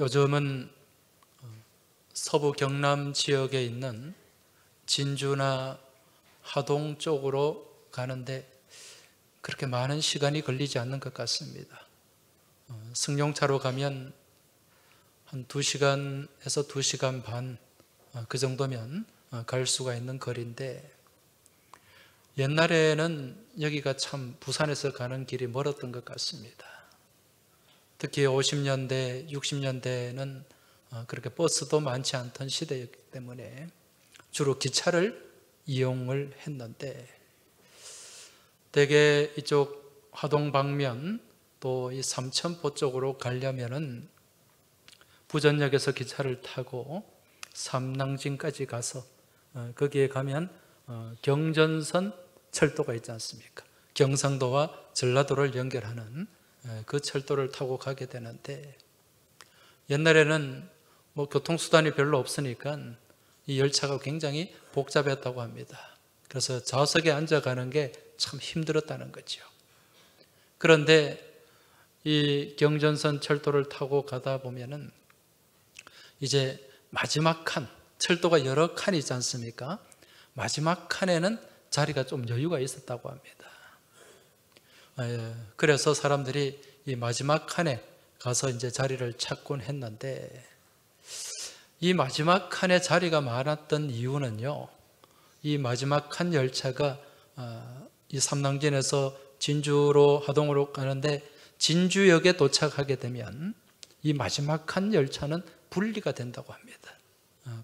요즘은 서부 경남 지역에 있는 진주나 하동 쪽으로 가는데 그렇게 많은 시간이 걸리지 않는 것 같습니다. 승용차로 가면 한 2시간에서 2시간 반 그 정도면 갈 수가 있는 거리인데, 옛날에는 여기가 참 부산에서 가는 길이 멀었던 것 같습니다. 특히 50년대, 60년대는 그렇게 버스도 많지 않던 시대였기 때문에 주로 기차를 이용을 했는데, 대개 이쪽 하동 방면 또 이 삼천포 쪽으로 가려면은 부전역에서 기차를 타고 삼낭진까지 가서 거기에 가면 경전선 철도가 있지 않습니까? 경상도와 전라도를 연결하는 그 철도를 타고 가게 되는데, 옛날에는 교통수단이 별로 없으니까 이 열차가 굉장히 복잡했다고 합니다. 그래서 좌석에 앉아가는 게 참 힘들었다는 거죠. 그런데 이 경전선 철도를 타고 가다 보면은 이제 마지막 칸, 철도가 여러 칸이 있지 않습니까? 마지막 칸에는 자리가 좀 여유가 있었다고 합니다. 그래서 사람들이 이 마지막 칸에 가서 이제 자리를 찾곤 했는데, 이 마지막 칸에 자리가 많았던 이유는요, 이 마지막 칸 열차가 이 삼낭진에서 진주로 하동으로 가는데 진주역에 도착하게 되면 이 마지막 칸 열차는 분리가 된다고 합니다.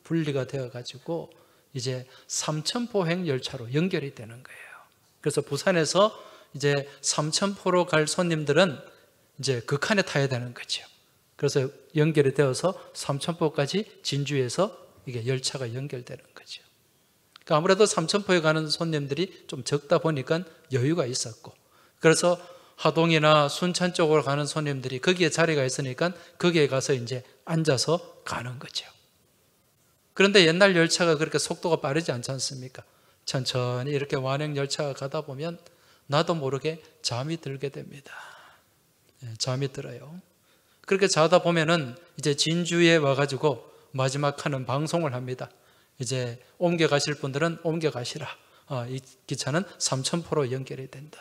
분리가 되어 가지고 이제 삼천포행 열차로 연결이 되는 거예요. 그래서 부산에서 이제 삼천포로 갈 손님들은 이제 그 칸에 타야 되는 거죠. 그래서 연결이 되어서 삼천포까지 진주에서 이게 열차가 연결되는 거죠. 그러니까 아무래도 삼천포에 가는 손님들이 좀 적다 보니까 여유가 있었고, 그래서 하동이나 순천 쪽으로 가는 손님들이 거기에 자리가 있으니까 거기에 가서 이제 앉아서 가는 거죠. 그런데 옛날 열차가 그렇게 속도가 빠르지 않지 않습니까? 천천히 이렇게 완행 열차가 가다 보면 나도 모르게 잠이 들게 됩니다. 잠이 들어요. 그렇게 자다 보면은 이제 진주에 와가지고 마지막 칸은 방송을 합니다. 이제 옮겨 가실 분들은 옮겨 가시라. 이 기차는 삼천포로 연결이 된다.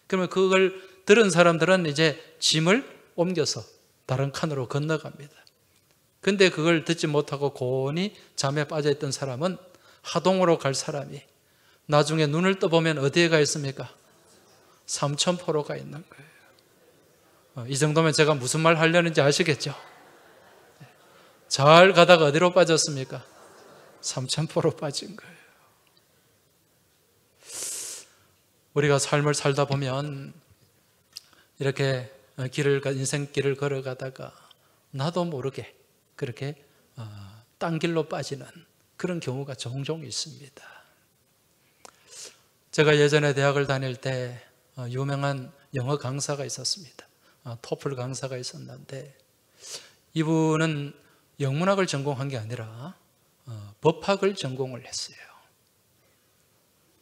그러면 그걸 들은 사람들은 이제 짐을 옮겨서 다른 칸으로 건너갑니다. 근데 그걸 듣지 못하고 고온히 잠에 빠져있던 사람은, 하동으로 갈 사람이 나중에 눈을 떠보면 어디에 가 있습니까? 삼천포로 가 있는 거예요. 이 정도면 제가 무슨 말 하려는지 아시겠죠? 잘 가다가 어디로 빠졌습니까? 삼천포로 빠진 거예요. 우리가 삶을 살다 보면 이렇게 인생길을 걸어가다가 나도 모르게 그렇게 딴 길로 빠지는 그런 경우가 종종 있습니다. 제가 예전에 대학을 다닐 때 유명한 영어 강사가 있었습니다. 토플 강사가 있었는데, 이분은 영문학을 전공한 게 아니라 법학을 전공을 했어요.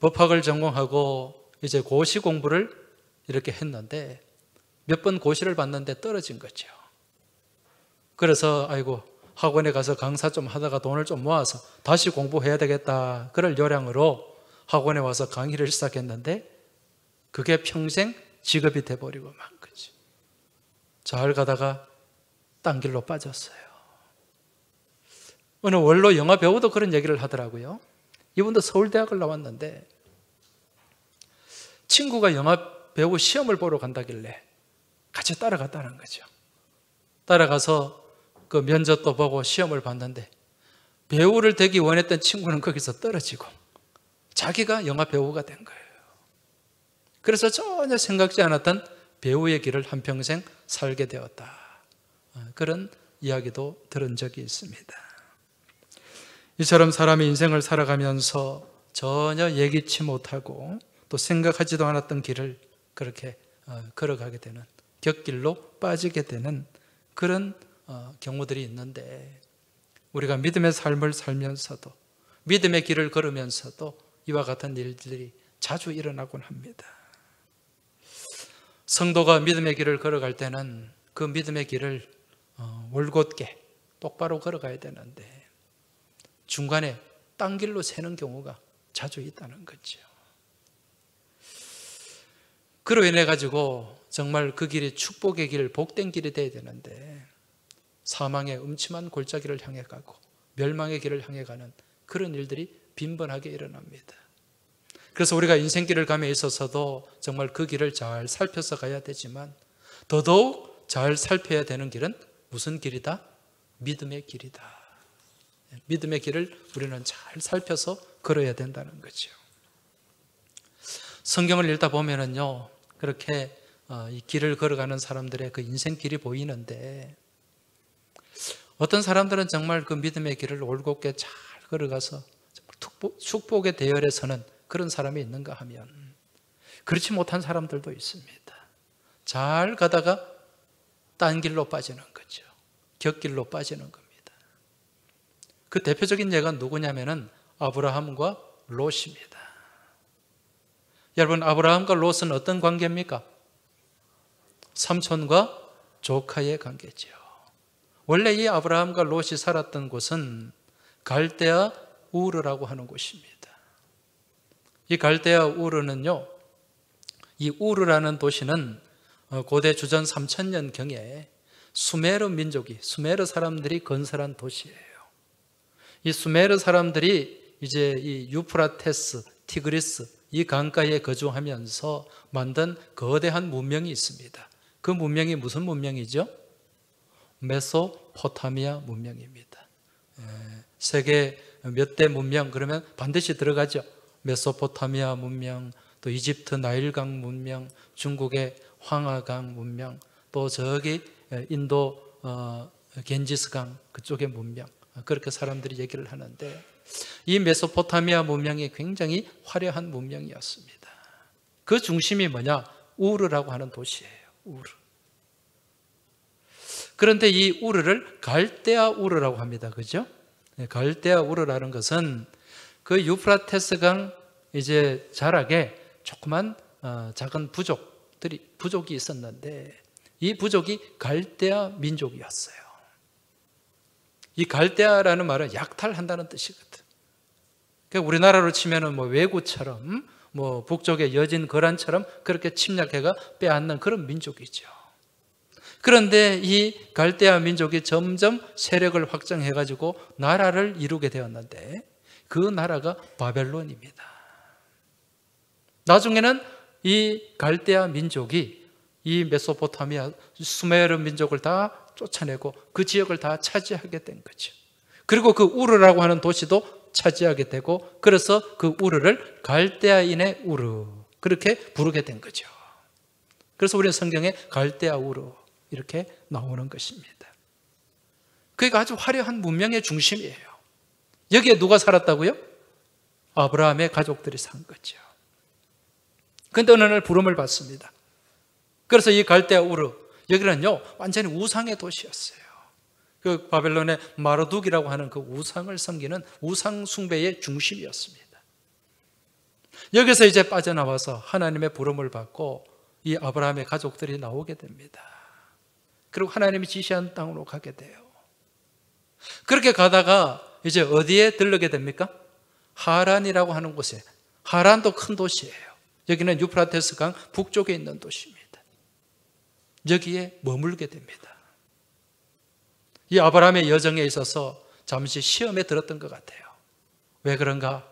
법학을 전공하고 이제 고시 공부를 이렇게 했는데 몇 번 고시를 봤는데 떨어진 거죠. 그래서 아이고, 학원에 가서 강사 좀 하다가 돈을 좀 모아서 다시 공부해야 되겠다, 그럴 요량으로 학원에 와서 강의를 시작했는데 그게 평생 직업이 돼버리고 만 거지. 잘 가다가 딴 길로 빠졌어요. 어느 원로 영화 배우도 그런 얘기를 하더라고요. 이분도 서울대학을 나왔는데 친구가 영화 배우 시험을 보러 간다길래 같이 따라갔다는 거죠. 따라가서 그 면접도 보고 시험을 봤는데 배우를 되기 원했던 친구는 거기서 떨어지고 자기가 영화 배우가 된 거예요. 그래서 전혀 생각지 않았던 배우의 길을 한평생 살게 되었다. 그런 이야기도 들은 적이 있습니다. 이처럼 사람이 인생을 살아가면서 전혀 예기치 못하고 또 생각하지도 않았던 길을 그렇게 걸어가게 되는, 곁길로 빠지게 되는 그런 경우들이 있는데, 우리가 믿음의 삶을 살면서도, 믿음의 길을 걸으면서도 이와 같은 일들이 자주 일어나곤 합니다. 성도가 믿음의 길을 걸어갈 때는 그 믿음의 길을 올곧게 똑바로 걸어가야 되는데 중간에 딴 길로 새는 경우가 자주 있다는 거죠. 그로 인해 가지고 정말 그 길이 축복의 길, 복된 길이 돼야 되는데 사망의 음침한 골짜기를 향해 가고 멸망의 길을 향해 가는 그런 일들이 빈번하게 일어납니다. 그래서 우리가 인생길을 감에 있어서도 정말 그 길을 잘 살펴서 가야 되지만 더더욱 잘 살펴야 되는 길은 무슨 길이다? 믿음의 길이다. 믿음의 길을 우리는 잘 살펴서 걸어야 된다는 거죠. 성경을 읽다 보면은요, 그렇게 이 길을 걸어가는 사람들의 그 인생길이 보이는데 어떤 사람들은 정말 그 믿음의 길을 올곧게 잘 걸어가서 축복의 대열에 서는 그런 사람이 있는가 하면 그렇지 못한 사람들도 있습니다. 잘 가다가 딴 길로 빠지는 거죠. 곁길로 빠지는 겁니다. 그 대표적인 예가 누구냐면은 아브라함과 롯입니다. 여러분, 아브라함과 롯은 어떤 관계입니까? 삼촌과 조카의 관계죠. 원래 이 아브라함과 롯이 살았던 곳은 갈대아 우르라고 하는 곳입니다. 이 갈대아 우르는요, 이 우르라는 도시는 고대 주전 3000년경에 수메르 민족이, 수메르 사람들이 건설한 도시예요. 이 수메르 사람들이 이제 이 유프라테스, 티그리스 이 강가에 거주하면서 만든 거대한 문명이 있습니다. 그 문명이 무슨 문명이죠? 메소포타미아 문명입니다. 세계 몇 대 문명 그러면 반드시 들어가죠. 메소포타미아 문명, 또 이집트 나일강 문명, 중국의 황하강 문명, 또 저기 인도 겐지스강 그쪽의 문명, 그렇게 사람들이 얘기를 하는데 이 메소포타미아 문명이 굉장히 화려한 문명이었습니다. 그 중심이 뭐냐? 우르라고 하는 도시예요. 우르. 그런데 이 우르를 갈대아 우르라고 합니다. 그죠? 갈대아 우르라는 것은 그 유프라테스강 이제 자락에 조그만 작은 부족이 있었는데 이 부족이 갈대아 민족이었어요. 이 갈대아라는 말은 약탈한다는 뜻이거든. 그러니까 우리나라로 치면은 뭐 왜구처럼, 뭐 북쪽의 여진 거란처럼 그렇게 침략해가 빼앗는 그런 민족이죠. 그런데 이 갈대아 민족이 점점 세력을 확장해가지고 나라를 이루게 되었는데 그 나라가 바벨론입니다. 나중에는 이 갈대아 민족이 이 메소포타미아 수메르 민족을 다 쫓아내고 그 지역을 다 차지하게 된 거죠. 그리고 그 우르라고 하는 도시도 차지하게 되고 그래서 그 우르를 갈대아인의 우르 그렇게 부르게 된 거죠. 그래서 우리는 성경에 갈대아 우르 이렇게 나오는 것입니다. 그게 아주 화려한 문명의 중심이에요. 여기에 누가 살았다고요? 아브라함의 가족들이 산 거죠. 그런데 어느 날 부름을 받습니다. 그래서 이 갈대아 우르 여기는요 완전히 우상의 도시였어요. 그 바벨론의 마르둑이라고 하는 그 우상을 섬기는 우상 숭배의 중심이었습니다. 여기서 이제 빠져나와서 하나님의 부름을 받고 이 아브라함의 가족들이 나오게 됩니다. 그리고 하나님이 지시한 땅으로 가게 돼요. 그렇게 가다가 이제 어디에 들르게 됩니까? 하란이라고 하는 곳에, 하란도 큰 도시예요. 여기는 유프라테스 강 북쪽에 있는 도시입니다. 여기에 머물게 됩니다. 이 아브라함의 여정에 있어서 잠시 시험에 들었던 것 같아요. 왜 그런가?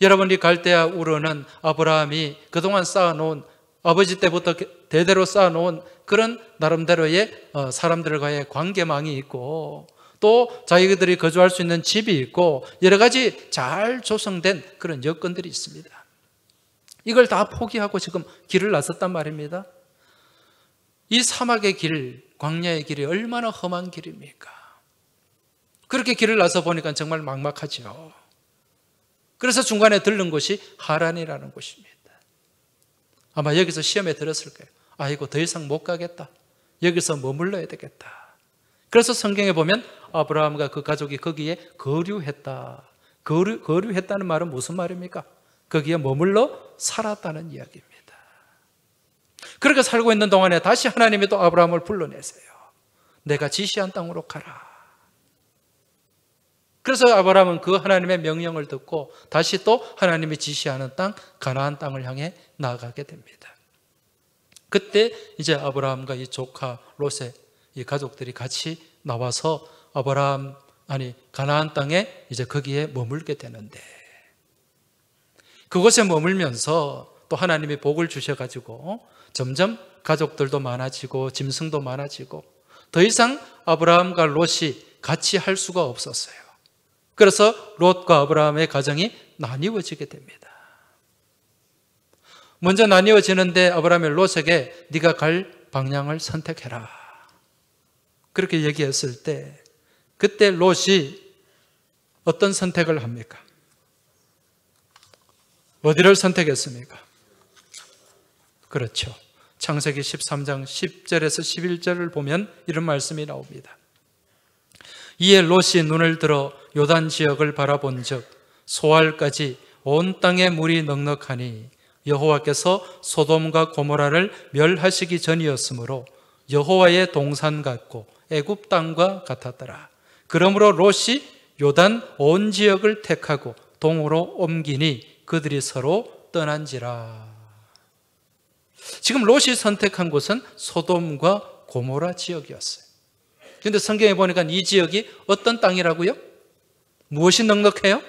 여러분, 이 갈대아 우르는 아브라함이 그동안 쌓아놓은, 아버지 때부터 대대로 쌓아놓은 그런 나름대로의 사람들과의 관계망이 있고 또 자기들이 거주할 수 있는 집이 있고 여러 가지 잘 조성된 그런 여건들이 있습니다. 이걸 다 포기하고 지금 길을 나섰단 말입니다. 이 사막의 길, 광야의 길이 얼마나 험한 길입니까? 그렇게 길을 나서 보니까 정말 막막하죠. 그래서 중간에 들른 곳이 하란이라는 곳입니다. 아마 여기서 시험에 들었을 거예요. 아이고, 더 이상 못 가겠다. 여기서 머물러야 되겠다. 그래서 성경에 보면 아브라함과 그 가족이 거기에 거류했다. 거류했다는 말은 무슨 말입니까? 거기에 머물러 살았다는 이야기입니다. 그렇게 살고 있는 동안에 다시 하나님이 또 아브라함을 불러내세요. 내가 지시한 땅으로 가라. 그래서 아브라함은 그 하나님의 명령을 듣고 다시 또 하나님이 지시하는 땅, 가나안 땅을 향해 나아가게 됩니다. 그때 이제 아브라함과 이 조카 롯의 이 가족들이 같이 나와서 가나안 땅에 이제 거기에 머물게 되는데, 그곳에 머물면서 또 하나님이 복을 주셔가지고 점점 가족들도 많아지고 짐승도 많아지고 더 이상 아브라함과 롯이 같이 할 수가 없었어요. 그래서 롯과 아브라함의 가정이 나뉘어지게 됩니다. 먼저 나뉘어지는데 아브라함이 롯에게 네가 갈 방향을 선택해라, 그렇게 얘기했을 때 그때 롯이 어떤 선택을 합니까? 어디를 선택했습니까? 그렇죠. 창세기 13장 10절에서 11절을 보면 이런 말씀이 나옵니다. 이에 롯이 눈을 들어 요단 지역을 바라본즉 소알까지 온 땅에 물이 넉넉하니 여호와께서 소돔과 고모라를 멸하시기 전이었으므로 여호와의 동산 같고 애굽 땅과 같았더라. 그러므로 롯이 요단 온 지역을 택하고 동으로 옮기니 그들이 서로 떠난지라. 지금 롯이 선택한 곳은 소돔과 고모라 지역이었어요. 그런데 성경에 보니까 이 지역이 어떤 땅이라고요? 무엇이 넉넉해요?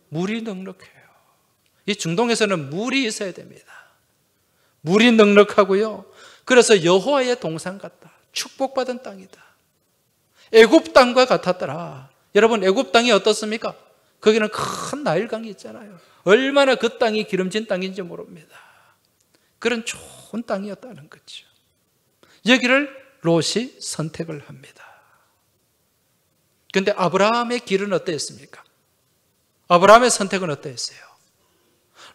물이 넉넉해요. 이 중동에서는 물이 있어야 됩니다. 물이 넉넉하고요. 그래서 여호와의 동산 같다. 축복받은 땅이다. 애굽 땅과 같았더라. 여러분, 애굽 땅이 어떻습니까? 거기는 큰 나일강이 있잖아요. 얼마나 그 땅이 기름진 땅인지 모릅니다. 그런 좋은 땅이었다는 거죠. 여기를 롯이 선택을 합니다. 그런데 아브라함의 길은 어땠습니까? 아브라함의 선택은 어땠어요?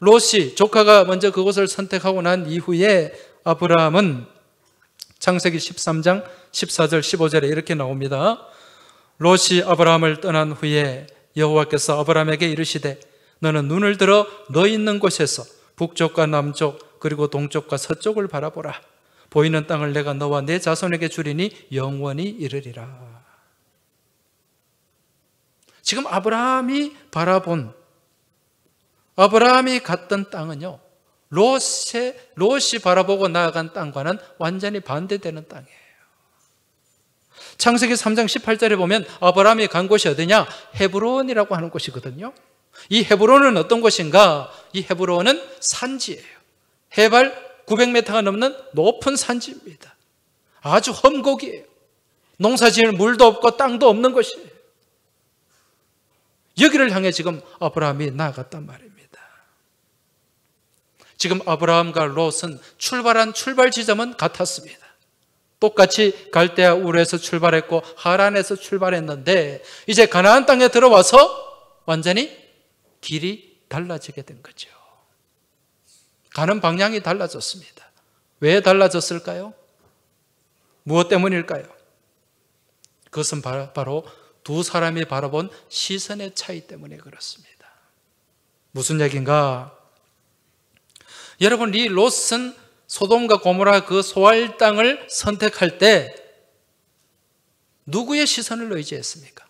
롯이, 조카가 먼저 그곳을 선택하고 난 이후에 아브라함은 창세기 13장 14절 15절에 이렇게 나옵니다. 롯이 아브라함을 떠난 후에 여호와께서 아브라함에게 이르시되 너는 눈을 들어 너 있는 곳에서 북쪽과 남쪽 그리고 동쪽과 서쪽을 바라보라. 보이는 땅을 내가 너와 내 자손에게 주리니 영원히 이르리라. 지금 아브라함이 갔던 땅은요, 롯이 바라보고 나아간 땅과는 완전히 반대되는 땅이에요. 창세기 3장 18절에 보면 아브라함이 간 곳이 어디냐? 헤브론이라고 하는 곳이거든요. 이 헤브론은 어떤 곳인가? 이 헤브론은 산지예요. 해발 900m가 넘는 높은 산지입니다. 아주 험곡이에요. 농사지을 물도 없고 땅도 없는 곳이에요. 여기를 향해 지금 아브라함이 나아갔단 말입니다. 지금 아브라함과 롯은 출발한 출발 지점은 같았습니다. 똑같이 갈대아 우르에서 출발했고 하란에서 출발했는데 이제 가나안 땅에 들어와서 완전히 길이 달라지게 된 거죠. 가는 방향이 달라졌습니다. 왜 달라졌을까요? 무엇 때문일까요? 그것은 바로 두 사람이 바라본 시선의 차이 때문에 그렇습니다. 무슨 얘기인가? 여러분, 이 롯은 소돔과 고모라 그 소알 땅을 선택할 때 누구의 시선을 의지했습니까?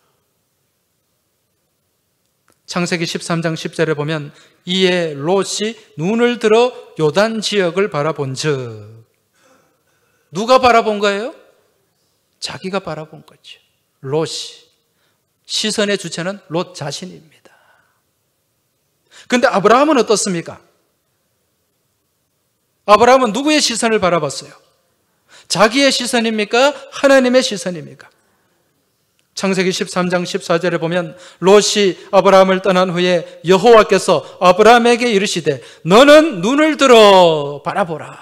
창세기 13장 10절에 보면 이에 롯이 눈을 들어 요단 지역을 바라본즉, 누가 바라본 거예요? 자기가 바라본 거죠. 롯이. 시선의 주체는 롯 자신입니다. 그런데 아브라함은 어떻습니까? 아브라함은 누구의 시선을 바라봤어요? 자기의 시선입니까? 하나님의 시선입니까? 창세기 13장 14절에 보면 롯이 아브라함을 떠난 후에 여호와께서 아브라함에게 이르시되 너는 눈을 들어 바라보라.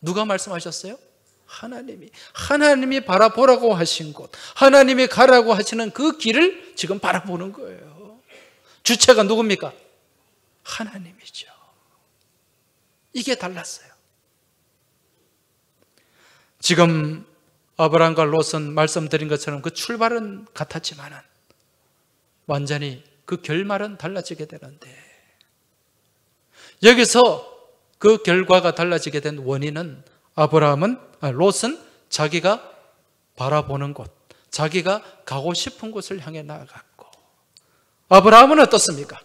누가 말씀하셨어요? 하나님이 바라보라고 하신 곳, 하나님이 가라고 하시는 그 길을 지금 바라보는 거예요. 주체가 누굽니까? 하나님이죠. 이게 달랐어요. 지금 아브라함과 롯은 말씀드린 것처럼 그 출발은 같았지만 완전히 그 결말은 달라지게 되는데, 여기서 그 결과가 달라지게 된 원인은 롯은 자기가 바라보는 곳, 자기가 가고 싶은 곳을 향해 나아갔고, 아브라함은 어떻습니까?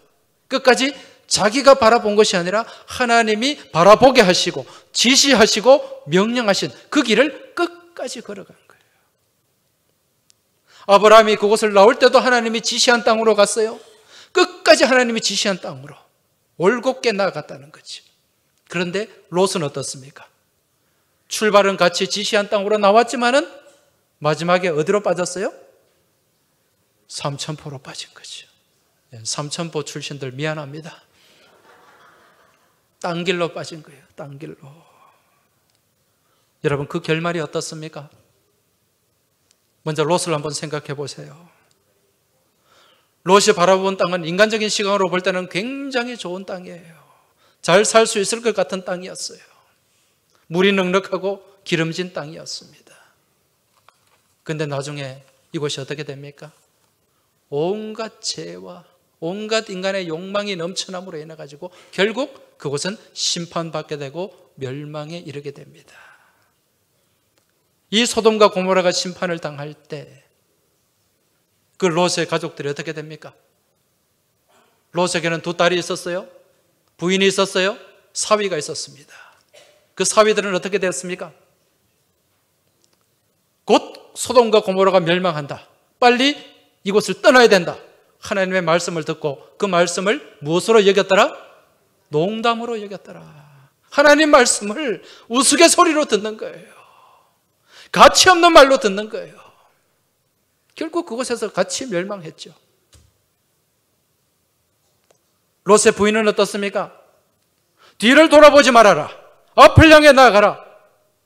끝까지 자기가 바라본 것이 아니라 하나님이 바라보게 하시고 지시하시고 명령하신 그 길을 끝까지 걸어간 거예요. 아브라함이 그곳을 나올 때도 하나님이 지시한 땅으로 갔어요. 끝까지 하나님이 지시한 땅으로 올곧게 나아갔다는 거지. 그런데 롯은 어떻습니까? 출발은 같이 지시한 땅으로 나왔지만은 마지막에 어디로 빠졌어요? 삼천포로 빠진 거죠. 삼천포 출신들 미안합니다. 딴 길로 빠진 거예요. 딴 길로. 여러분, 그 결말이 어떻습니까? 먼저 롯을 한번 생각해 보세요. 롯이 바라본 땅은 인간적인 시각으로 볼 때는 굉장히 좋은 땅이에요. 잘 살 수 있을 것 같은 땅이었어요. 물이 넉넉하고 기름진 땅이었습니다. 그런데 나중에 이곳이 어떻게 됩니까? 온갖 죄와 온갖 인간의 욕망이 넘쳐남으로 인해 가지고 결국 그곳은 심판받게 되고 멸망에 이르게 됩니다. 이 소돔과 고모라가 심판을 당할 때 그 롯의 가족들이 어떻게 됩니까? 롯에게는 두 딸이 있었어요. 부인이 있었어요. 사위가 있었습니다. 그 사위들은 어떻게 되었습니까? 곧 소돔과 고모라가 멸망한다. 빨리 이곳을 떠나야 된다. 하나님의 말씀을 듣고 그 말씀을 무엇으로 여겼더라? 농담으로 여겼더라. 하나님 말씀을 우스갯소리로 듣는 거예요. 가치 없는 말로 듣는 거예요. 결국 그곳에서 같이 멸망했죠. 롯의 부인은 어떻습니까? 뒤를 돌아보지 말아라. 앞을 향해 나아가라.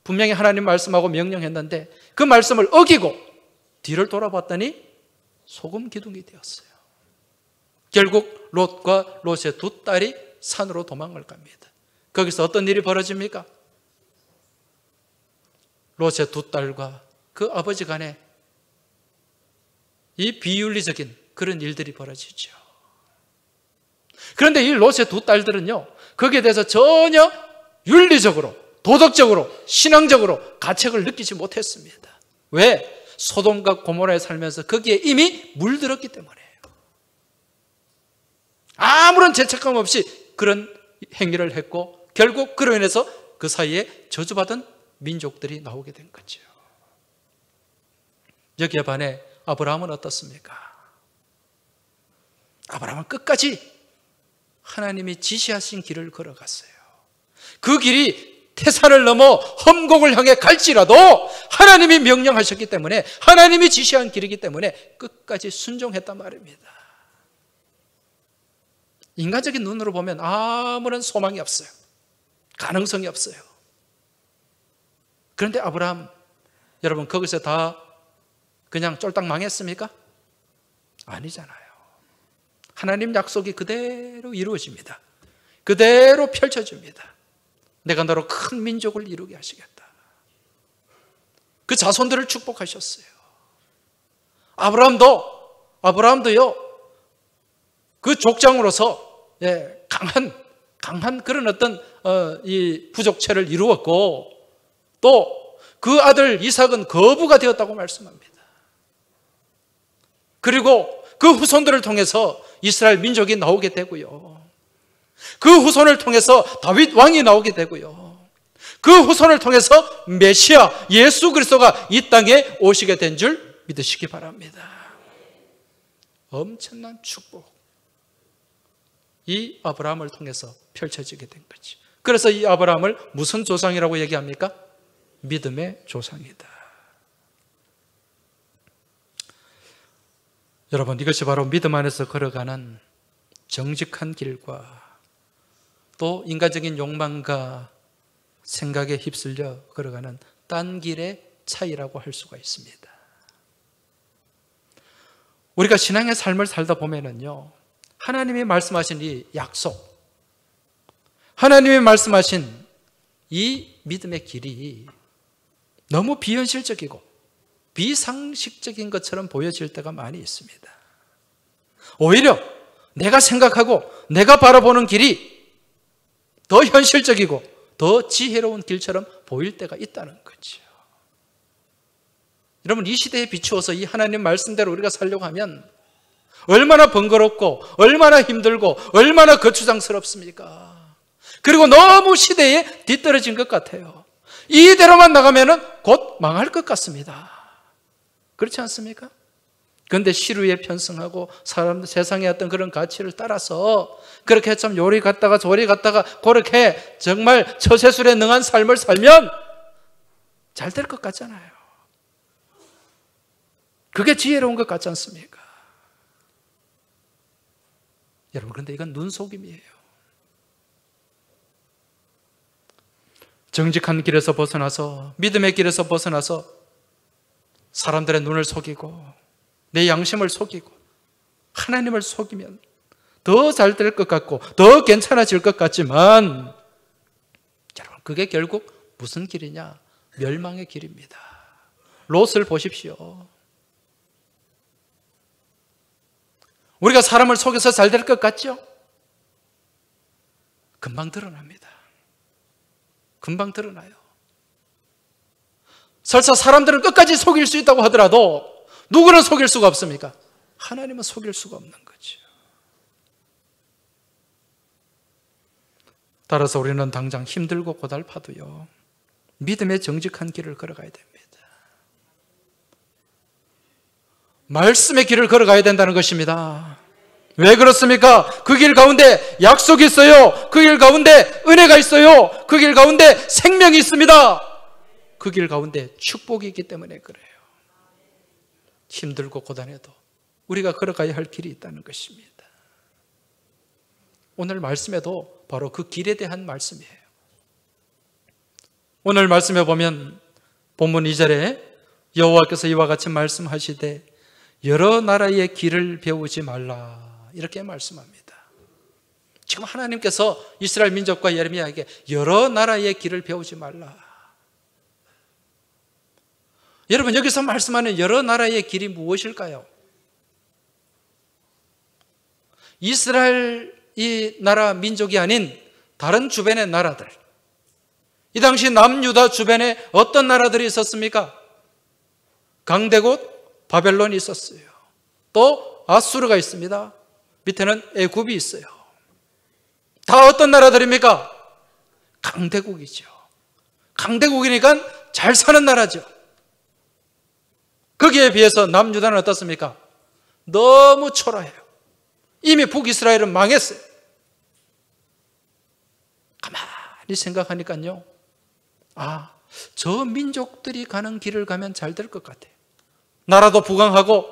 분명히 하나님 말씀하고 명령했는데 그 말씀을 어기고 뒤를 돌아봤더니 소금 기둥이 되었어요. 결국 롯과 롯의 두 딸이 산으로 도망을 갑니다. 거기서 어떤 일이 벌어집니까? 롯의 두 딸과 그 아버지 간에 이 비윤리적인 그런 일들이 벌어지죠. 그런데 이 롯의 두 딸들은요, 거기에 대해서 전혀 윤리적으로, 도덕적으로, 신앙적으로 가책을 느끼지 못했습니다. 왜? 소돔과 고모라에 살면서 거기에 이미 물들었기 때문에요. 아무런 죄책감 없이 그런 행위를 했고 결국 그로 인해서 그 사이에 저주받은 민족들이 나오게 된 거죠. 여기에 반해 아브라함은 어떻습니까? 아브라함은 끝까지 하나님이 지시하신 길을 걸어갔어요. 그 길이 태산을 넘어 험곡을 향해 갈지라도 하나님이 명령하셨기 때문에, 하나님이 지시한 길이기 때문에 끝까지 순종했단 말입니다. 인간적인 눈으로 보면 아무런 소망이 없어요. 가능성이 없어요. 그런데 아브라함, 여러분 거기서 다 그냥 쫄딱 망했습니까? 아니잖아요. 하나님 약속이 그대로 이루어집니다. 그대로 펼쳐집니다. 내가 너로 큰 민족을 이루게 하시겠다. 그 자손들을 축복하셨어요. 아브라함도요, 그 족장으로서 강한 그런 어떤 이 부족체를 이루었고, 또 그 아들 이삭은 거부가 되었다고 말씀합니다. 그리고 그 후손들을 통해서 이스라엘 민족이 나오게 되고요. 그 후손을 통해서 다윗 왕이 나오게 되고요. 그 후손을 통해서 메시아 예수 그리스도가 이 땅에 오시게 된 줄 믿으시기 바랍니다. 엄청난 축복, 이 아브라함을 통해서 펼쳐지게 된 거지. 그래서 이 아브라함을 무슨 조상이라고 얘기합니까? 믿음의 조상이다. 여러분, 이것이 바로 믿음 안에서 걸어가는 정직한 길과 또 인간적인 욕망과 생각에 휩쓸려 걸어가는 딴 길의 차이라고 할 수가 있습니다. 우리가 신앙의 삶을 살다 보면은요, 하나님이 말씀하신 이 약속, 하나님이 말씀하신 이 믿음의 길이 너무 비현실적이고 비상식적인 것처럼 보여질 때가 많이 있습니다. 오히려 내가 생각하고 내가 바라보는 길이 더 현실적이고 더 지혜로운 길처럼 보일 때가 있다는 거죠. 여러분, 이 시대에 비추어서 이 하나님 말씀대로 우리가 살려고 하면 얼마나 번거롭고 얼마나 힘들고 얼마나 거추장스럽습니까? 그리고 너무 시대에 뒤떨어진 것 같아요. 이대로만 나가면 곧 망할 것 같습니다. 그렇지 않습니까? 그런데 시루에 편승하고 세상의 어떤 그런 가치를 따라서 그렇게 좀 요리 갔다가 저리 갔다가 그렇게 정말 처세술에 능한 삶을 살면 잘 될 것 같잖아요. 그게 지혜로운 것 같지 않습니까? 여러분, 그런데 이건 눈속임이에요. 정직한 길에서 벗어나서, 믿음의 길에서 벗어나서 사람들의 눈을 속이고 내 양심을 속이고 하나님을 속이면 더 잘 될 것 같고 더 괜찮아질 것 같지만, 여러분, 그게 결국 무슨 길이냐? 멸망의 길입니다. 롯을 보십시오. 우리가 사람을 속여서 잘 될 것 같죠? 금방 드러납니다. 금방 드러나요. 설사 사람들은 끝까지 속일 수 있다고 하더라도 누구는 속일 수가 없습니까? 하나님은 속일 수가 없는 거죠. 따라서 우리는 당장 힘들고 고달파도요, 믿음의 정직한 길을 걸어가야 됩니다. 말씀의 길을 걸어가야 된다는 것입니다. 왜 그렇습니까? 그 길 가운데 약속이 있어요. 그 길 가운데 은혜가 있어요. 그 길 가운데 생명이 있습니다. 그 길 가운데 축복이 있기 때문에 그래요. 힘들고 고단해도 우리가 걸어가야 할 길이 있다는 것입니다. 오늘 말씀에도 바로 그 길에 대한 말씀이에요. 오늘 말씀에 보면 본문 2절에 여호와께서 이와 같이 말씀하시되 여러 나라의 길을 배우지 말라, 이렇게 말씀합니다. 지금 하나님께서 이스라엘 민족과 예레미야에게 여러 나라의 길을 배우지 말라. 여러분, 여기서 말씀하는 여러 나라의 길이 무엇일까요? 이스라엘 이 나라 민족이 아닌 다른 주변의 나라들, 이 당시 남유다 주변에 어떤 나라들이 있었습니까? 강대국 바벨론이 있었어요. 또 아수르가 있습니다. 밑에는 애굽이 있어요. 다 어떤 나라들입니까? 강대국이죠. 강대국이니까 잘 사는 나라죠. 거기에 비해서 남유다는 어떻습니까? 너무 초라해요. 이미 북이스라엘은 망했어요. 가만히 생각하니까요, 저 민족들이 가는 길을 가면 잘 될 것 같아요. 나라도 부강하고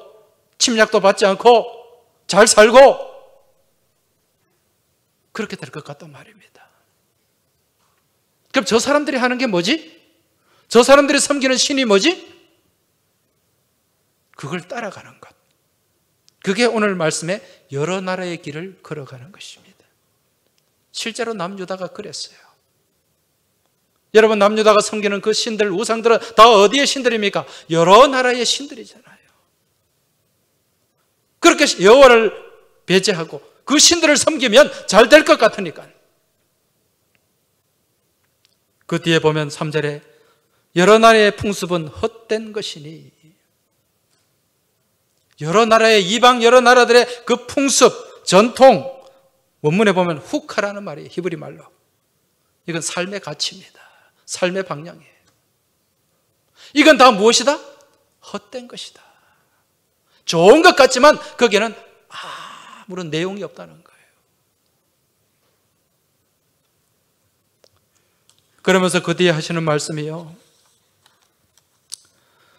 침략도 받지 않고 잘 살고 그렇게 될 것 같단 말입니다. 그럼 저 사람들이 하는 게 뭐지? 저 사람들이 섬기는 신이 뭐지? 그걸 따라가는 것. 그게 오늘 말씀에 여러 나라의 길을 걸어가는 것입니다. 실제로 남유다가 그랬어요. 여러분, 남유다가 섬기는 그 신들, 우상들은 다 어디의 신들입니까? 여러 나라의 신들이잖아요. 그렇게 여호와를 배제하고 그 신들을 섬기면 잘 될 것 같으니까. 그 뒤에 보면 3절에 여러 나라의 풍습은 헛된 것이니, 여러 나라의 이방 여러 나라들의 그 풍습, 전통, 원문에 보면 후카라는 말이에요. 히브리 말로. 이건 삶의 가치입니다. 삶의 방향이에요. 이건 다 무엇이다? 헛된 것이다. 좋은 것 같지만 거기에는 아무런 내용이 없다는 거예요. 그러면서 그 뒤에 하시는 말씀이요,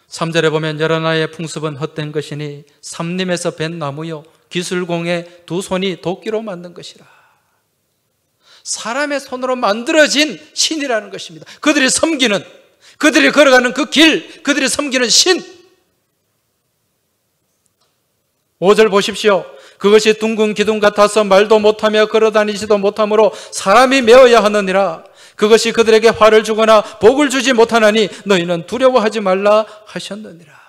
3절에 보면 여러 나라의 풍습은 헛된 것이니 삼림에서 벤 나무요 기술공의 두 손이 도끼로 만든 것이라. 사람의 손으로 만들어진 신이라는 것입니다. 그들이 섬기는, 그들이 걸어가는 그 길, 그들이 섬기는 신. 5절 보십시오. 그것이 둥근 기둥 같아서 말도 못하며 걸어다니지도 못하므로 사람이 메어야 하느니라. 그것이 그들에게 화를 주거나 복을 주지 못하나니 너희는 두려워하지 말라 하셨느니라.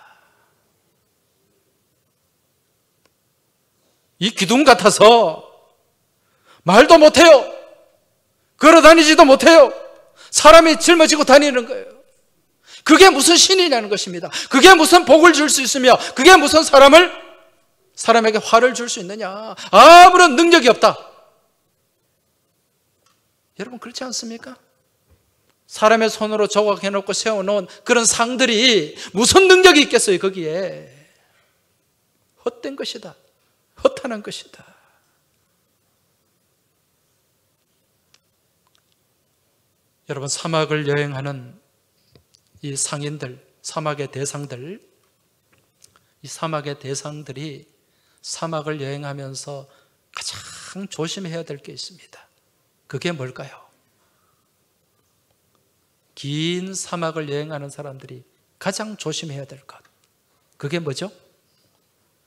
이 기둥 같아서 말도 못해요. 걸어다니지도 못해요. 사람이 짊어지고 다니는 거예요. 그게 무슨 신이냐는 것입니다. 그게 무슨 복을 줄 수 있으며 그게 무슨 사람에게 화를 줄 수 있느냐. 아무런 능력이 없다. 여러분 그렇지 않습니까? 사람의 손으로 조각해놓고 세워놓은 그런 상들이 무슨 능력이 있겠어요 거기에. 헛된 것이다. 허탄한 것이다. 여러분 사막을 여행하는 이 상인들, 사막의 대상들, 이 사막의 대상들이 사막을 여행하면서 가장 조심해야 될 게 있습니다. 그게 뭘까요? 긴 사막을 여행하는 사람들이 가장 조심해야 될 것. 그게 뭐죠?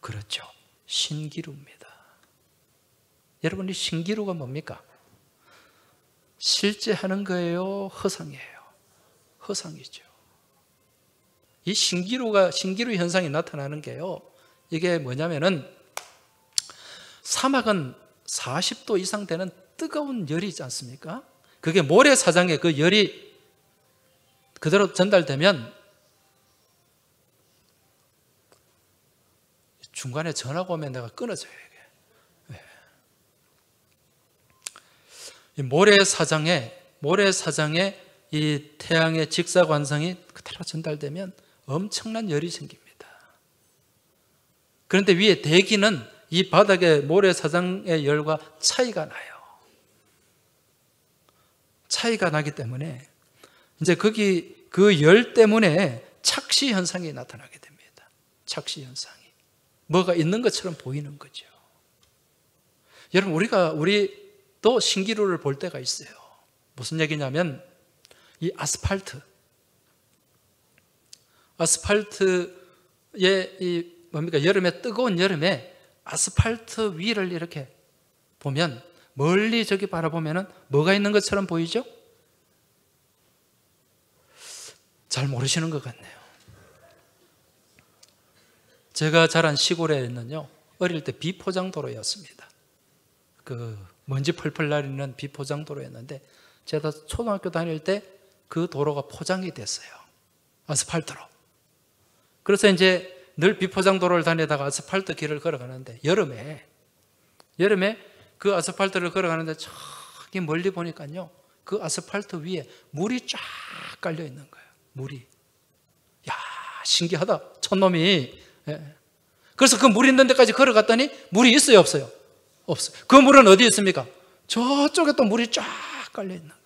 그렇죠. 신기루입니다. 여러분 이 신기루가 뭡니까? 실제 하는 거예요? 허상이에요? 허상이죠. 이 신기루 현상이 나타나는 게요. 이게 뭐냐면은 사막은 40도 이상 되는 뜨거운 열이 있지 않습니까? 그게 모래사장에 그 열이 그대로 전달되면 중간에 전화가 오면 내가 끊어져요. 이게. 이 모래사장에 이 태양의 직사광선이 그대로 전달되면 엄청난 열이 생깁니다. 그런데 위에 대기는 이 바닥의 모래사장의 열과 차이가 나요. 차이가 나기 때문에 이제 거기 그 열 때문에 착시 현상이 나타나게 됩니다. 착시 현상이. 뭐가 있는 것처럼 보이는 거죠. 여러분 우리도 신기루를 볼 때가 있어요. 무슨 얘기냐면 이 아스팔트에 이 뭡니까? 뜨거운 여름에 아스팔트 위를 이렇게 보면 멀리 저기 바라보면은 뭐가 있는 것처럼 보이죠? 잘 모르시는 것 같네요. 제가 자란 시골에는요, 어릴 때 비포장도로였습니다. 그 먼지 펄펄 날리는 비포장도로였는데 제가 초등학교 다닐 때 그 도로가 포장이 됐어요. 아스팔트로. 그래서 이제 늘 비포장도로를 다니다가 아스팔트 길을 걸어가는데 여름에 그 아스팔트를 걸어가는데 저기 멀리 보니까요, 그 아스팔트 위에 물이 쫙 깔려 있는 거예요. 물이. 야, 신기하다. 촌놈이. 예. 그래서 그 물 있는 데까지 걸어갔더니 물이 있어요, 없어요? 없어요. 그 물은 어디 있습니까? 저쪽에 또 물이 쫙 깔려 있는 거예요.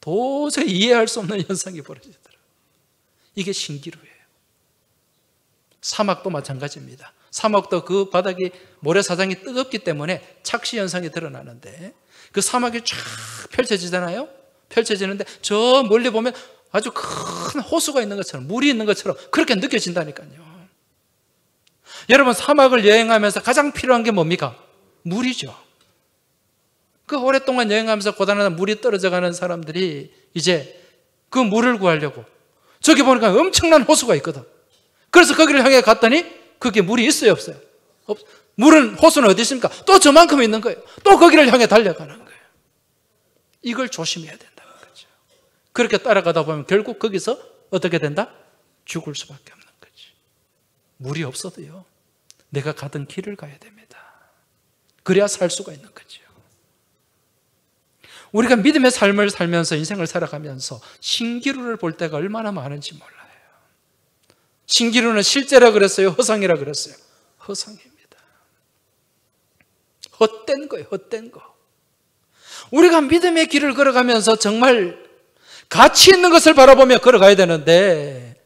도저히 이해할 수 없는 현상이 벌어지더라고요. 이게 신기루예요. 사막도 마찬가지입니다. 사막도 그 바닥이 모래사장이 뜨겁기 때문에 착시 현상이 드러나는데 그 사막이 쫙 펼쳐지잖아요. 펼쳐지는데 저 멀리 보면 아주 큰 호수가 있는 것처럼, 물이 있는 것처럼 그렇게 느껴진다니까요. 여러분 사막을 여행하면서 가장 필요한 게 뭡니까? 물이죠. 그 오랫동안 여행하면서 고단하다 물이 떨어져가는 사람들이 이제 그 물을 구하려고 저기 보니까 엄청난 호수가 있거든. 그래서 거기를 향해 갔더니 그게 물이 있어요, 없어요? 호수는 어디 있습니까? 또 저만큼 있는 거예요. 또 거기를 향해 달려가는 거예요. 이걸 조심해야 된다는 거죠. 그렇게 따라가다 보면 결국 거기서 어떻게 된다? 죽을 수밖에 없는 거지. 물이 없어도요, 내가 가던 길을 가야 됩니다. 그래야 살 수가 있는 거죠. 우리가 믿음의 삶을 살면서 인생을 살아가면서 신기루를 볼 때가 얼마나 많은지 몰라요. 신기루는 실제라 그랬어요? 허상이라 그랬어요? 허상입니다. 헛된 거예요, 헛된 거. 우리가 믿음의 길을 걸어가면서 정말 가치 있는 것을 바라보며 걸어가야 되는데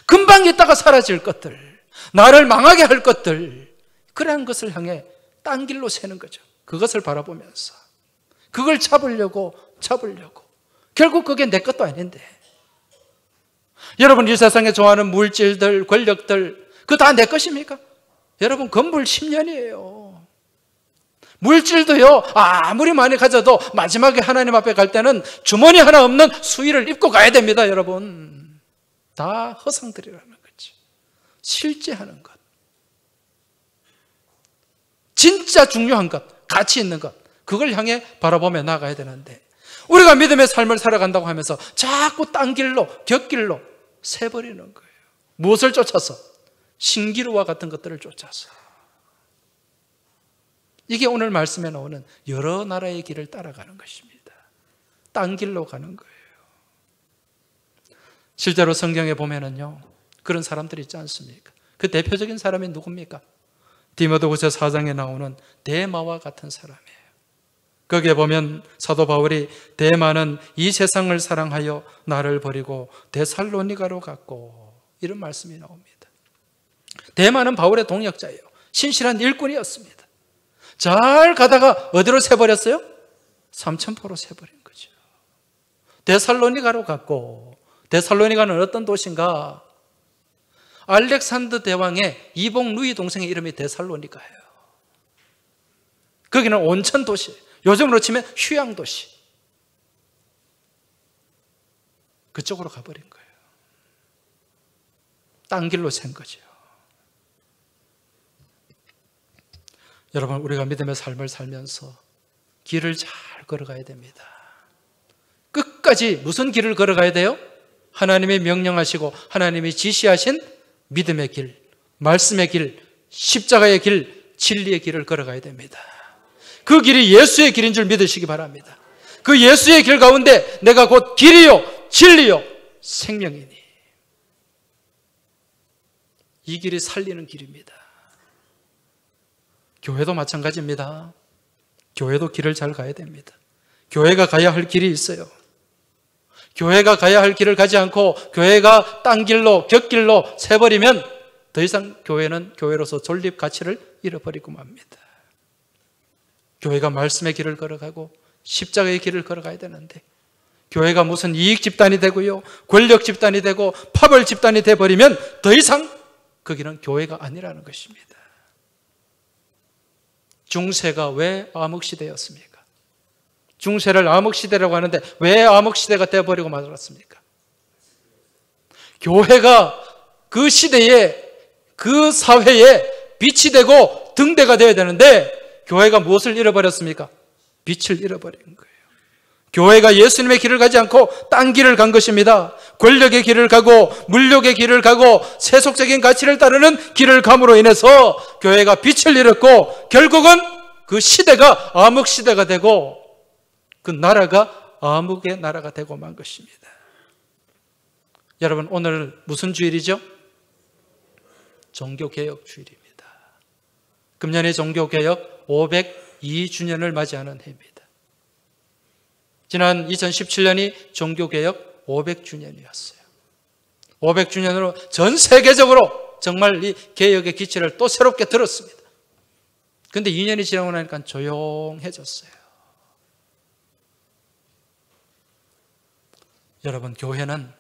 금방 있다가 사라질 것들, 나를 망하게 할 것들, 그러한 것을 향해 딴 길로 새는 거죠. 그것을 바라보면서 그걸 잡으려고 결국 그게 내 것도 아닌데. 여러분 이 세상에 좋아하는 물질들, 권력들, 그거 다 내 것입니까? 여러분 건물 10년이에요. 물질도요, 아무리 많이 가져도 마지막에 하나님 앞에 갈 때는 주머니 하나 없는 수의를 입고 가야 됩니다. 여러분 다 허상들이라는 거지. 실제 하는 것, 진짜 중요한 것, 가치 있는 것, 그걸 향해 바라보며 나가야 되는데 우리가 믿음의 삶을 살아간다고 하면서 자꾸 딴 길로, 곁길로 세버리는 거예요. 무엇을 쫓아서? 신기루와 같은 것들을 쫓아서. 이게 오늘 말씀에 나오는 여러 나라의 길을 따라가는 것입니다. 딴 길로 가는 거예요. 실제로 성경에 보면은요, 그런 사람들이 있지 않습니까? 그 대표적인 사람이 누굽니까? 디모데후서 4장에 나오는 데마와 같은 사람이에요. 거기에 보면 사도 바울이 데마는 이 세상을 사랑하여 나를 버리고 데살로니가로 갔고, 이런 말씀이 나옵니다. 데마는 바울의 동역자예요. 신실한 일꾼이었습니다. 잘 가다가 어디로 새버렸어요? 삼천포로 새버린 거죠. 데살로니가로 갔고, 데살로니가는 어떤 도시인가? 알렉산더 대왕의 이복 루이 동생의 이름이 데살로니가예요. 거기는 온천 도시, 요즘으로 치면 휴양 도시. 그쪽으로 가버린 거예요. 딴 길로 샌 거죠. 여러분, 우리가 믿음의 삶을 살면서 길을 잘 걸어가야 됩니다. 끝까지 무슨 길을 걸어가야 돼요? 하나님이 명령하시고 하나님이 지시하신 믿음의 길, 말씀의 길, 십자가의 길, 진리의 길을 걸어가야 됩니다. 그 길이 예수의 길인 줄 믿으시기 바랍니다. 그 예수의 길 가운데 내가 곧 길이요 진리요 생명이니, 이 길이 살리는 길입니다. 교회도 마찬가지입니다. 교회도 길을 잘 가야 됩니다. 교회가 가야 할 길이 있어요. 교회가 가야 할 길을 가지 않고 교회가 딴 길로, 곁길로 새버리면 더 이상 교회는 교회로서 존립 가치를 잃어버리고 맙니다. 교회가 말씀의 길을 걸어가고 십자가의 길을 걸어가야 되는데, 교회가 무슨 이익 집단이 되고요, 권력 집단이 되고 파벌 집단이 되어버리면 더 이상 거기는 교회가 아니라는 것입니다. 중세가 왜 암흑시대였습니까? 중세를 암흑시대라고 하는데 왜 암흑시대가 되어버리고 말았습니까? 교회가 그 시대에, 그 사회에 빛이 되고 등대가 되어야 되는데 교회가 무엇을 잃어버렸습니까? 빛을 잃어버린 거예요. 교회가 예수님의 길을 가지 않고 딴 길을 간 것입니다. 권력의 길을 가고 물욕의 길을 가고 세속적인 가치를 따르는 길을 감으로 인해서 교회가 빛을 잃었고, 결국은 그 시대가 암흑시대가 되고 그 나라가 암흑의 나라가 되고 만 것입니다. 여러분, 오늘 무슨 주일이죠? 종교개혁 주일입니다. 금년에 종교개혁 502주년을 맞이하는 해입니다. 지난 2017년이 종교개혁 500주년이었어요. 500주년으로 전 세계적으로 정말 이 개혁의 기치를 또 새롭게 들었습니다. 그런데 2년이 지나고 나니까 조용해졌어요. 여러분, 교회는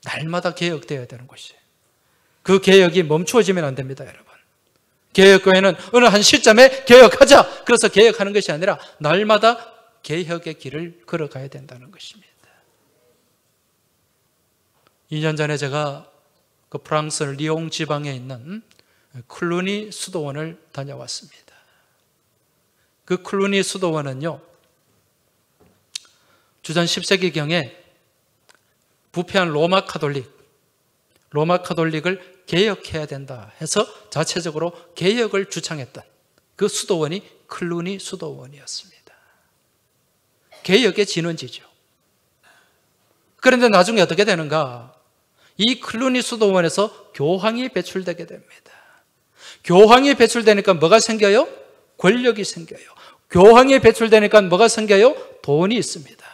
날마다 개혁되어야 되는 것이에요. 그 개혁이 멈추어지면 안 됩니다, 여러분. 개혁교회는 어느 한 시점에 개혁하자, 그래서 개혁하는 것이 아니라 날마다 개혁의 길을 걸어가야 된다는 것입니다. 2년 전에 제가 그 프랑스 리옹 지방에 있는 클루니 수도원을 다녀왔습니다. 그 클루니 수도원은요, 주전 10세기경에 부패한 로마 카톨릭을 개혁해야 된다 해서 자체적으로 개혁을 주창했던 그 수도원이 클루니 수도원이었습니다. 개혁의 진원지죠. 그런데 나중에 어떻게 되는가? 이 클루니 수도원에서 교황이 배출되게 됩니다. 교황이 배출되니까 뭐가 생겨요? 권력이 생겨요. 교황이 배출되니까 뭐가 생겨요? 돈이 있습니다.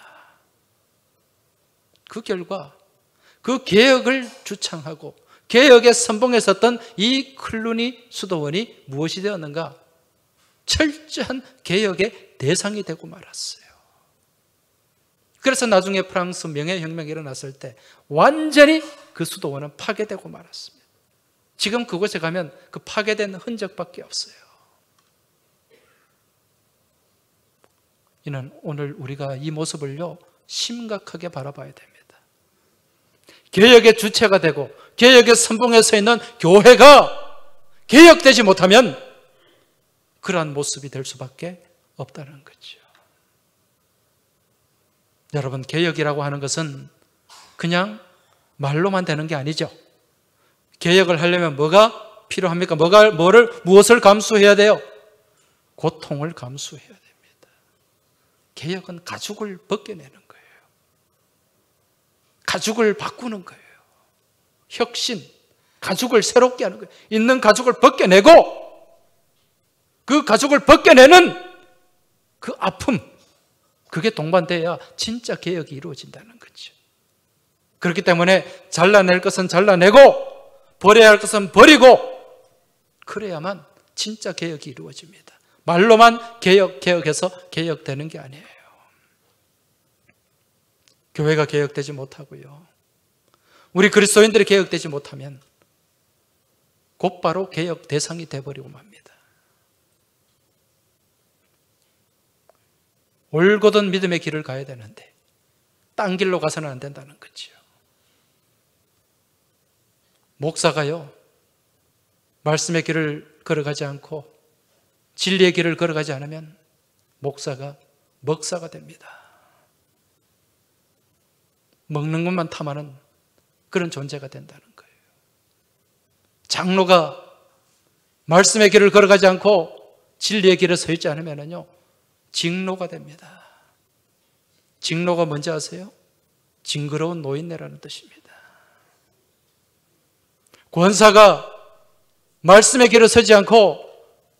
그 결과 그 개혁을 주창하고 개혁의 선봉에 섰던 이 클루니 수도원이 무엇이 되었는가? 철저한 개혁의 대상이 되고 말았어요. 그래서 나중에 프랑스 명예혁명이 일어났을 때 완전히 그 수도원은 파괴되고 말았습니다. 지금 그곳에 가면 그 파괴된 흔적밖에 없어요. 이는 오늘 우리가 이 모습을요, 심각하게 바라봐야 됩니다. 개혁의 주체가 되고 개혁의 선봉에 서 있는 교회가 개혁되지 못하면 그러한 모습이 될 수밖에 없다는 거죠. 여러분, 개혁이라고 하는 것은 그냥 말로만 되는 게 아니죠. 개혁을 하려면 뭐가 필요합니까? 무엇을 감수해야 돼요? 고통을 감수해야 됩니다. 개혁은 가죽을 벗겨내는 거예요. 가죽을 바꾸는 거예요. 혁신, 가죽을 새롭게 하는 거예요. 있는 가죽을 벗겨내고 그 가죽을 벗겨내는 그 아픔, 그게 동반돼야 진짜 개혁이 이루어진다는 거죠. 그렇기 때문에 잘라낼 것은 잘라내고 버려야 할 것은 버리고 그래야만 진짜 개혁이 이루어집니다. 말로만 개혁해서 개혁되는 게 아니에요. 교회가 개혁되지 못하고요, 우리 그리스도인들이 개혁되지 못하면 곧바로 개혁 대상이 돼버리고 맙니다. 올곧은 믿음의 길을 가야 되는데 딴 길로 가서는 안 된다는 거죠. 목사가요, 말씀의 길을 걸어가지 않고 진리의 길을 걸어가지 않으면 목사가 먹사가 됩니다. 먹는 것만 탐하는 그런 존재가 된다는 거예요. 장로가 말씀의 길을 걸어가지 않고 진리의 길에 서 있지 않으면요, 직로가 됩니다. 직로가 뭔지 아세요? 징그러운 노인네라는 뜻입니다. 권사가 말씀의 길을 서지 않고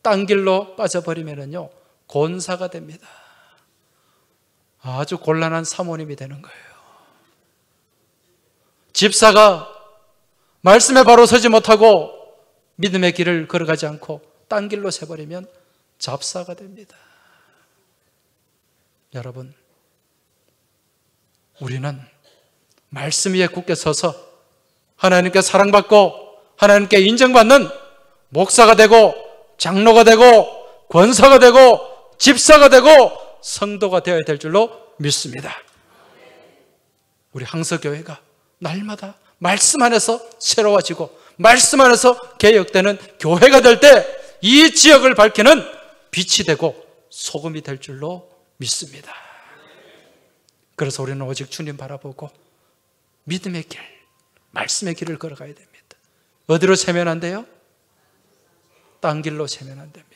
딴 길로 빠져버리면요, 곤사가 됩니다. 아주 곤란한 사모님이 되는 거예요. 집사가 말씀에 바로 서지 못하고 믿음의 길을 걸어가지 않고 딴 길로 새버리면 잡사가 됩니다. 여러분, 우리는 말씀 위에 굳게 서서 하나님께 사랑받고 하나님께 인정받는 목사가 되고 장로가 되고 권사가 되고 집사가 되고 성도가 되어야 될 줄로 믿습니다. 우리 항서교회가 날마다 말씀 안에서 새로워지고 말씀 안에서 개혁되는 교회가 될 때 이 지역을 밝히는 빛이 되고 소금이 될 줄로 믿습니다. 그래서 우리는 오직 주님 바라보고 믿음의 길, 말씀의 길을 걸어가야 됩니다. 어디로 세면 안 돼요? 딴 길로 세면 안 됩니다.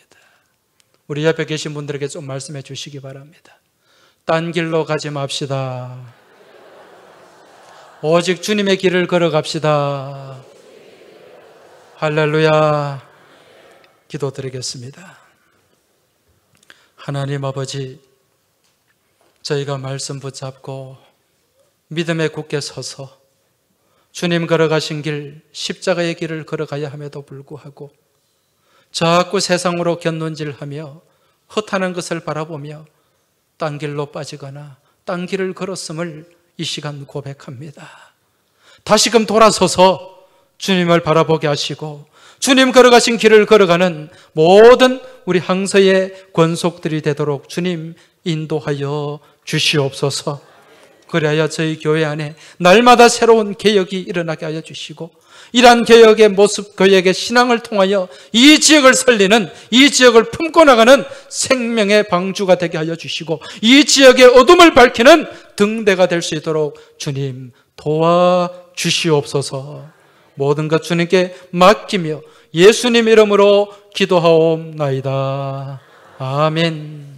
우리 옆에 계신 분들에게 좀 말씀해 주시기 바랍니다. 딴 길로 가지 맙시다. 오직 주님의 길을 걸어갑시다. 할렐루야. 기도드리겠습니다. 하나님 아버지, 저희가 말씀 붙잡고 믿음에 굳게 서서 주님 걸어가신 길, 십자가의 길을 걸어가야 함에도 불구하고 자꾸 세상으로 곁눈질하며 헛하는 것을 바라보며 딴 길로 빠지거나 딴 길을 걸었음을 이 시간 고백합니다. 다시금 돌아서서 주님을 바라보게 하시고 주님 걸어가신 길을 걸어가는 모든 우리 항서의 권속들이 되도록 주님 인도하여 주시옵소서. 그래야 저희 교회 안에 날마다 새로운 개혁이 일어나게 하여 주시고 이러한 개혁의 모습, 개혁의 신앙을 통하여 이 지역을 살리는, 이 지역을 품고 나가는 생명의 방주가 되게 하여 주시고 이 지역의 어둠을 밝히는 등대가 될 수 있도록 주님 도와주시옵소서. 모든 것 주님께 맡기며 예수님 이름으로 기도하옵나이다. 아멘.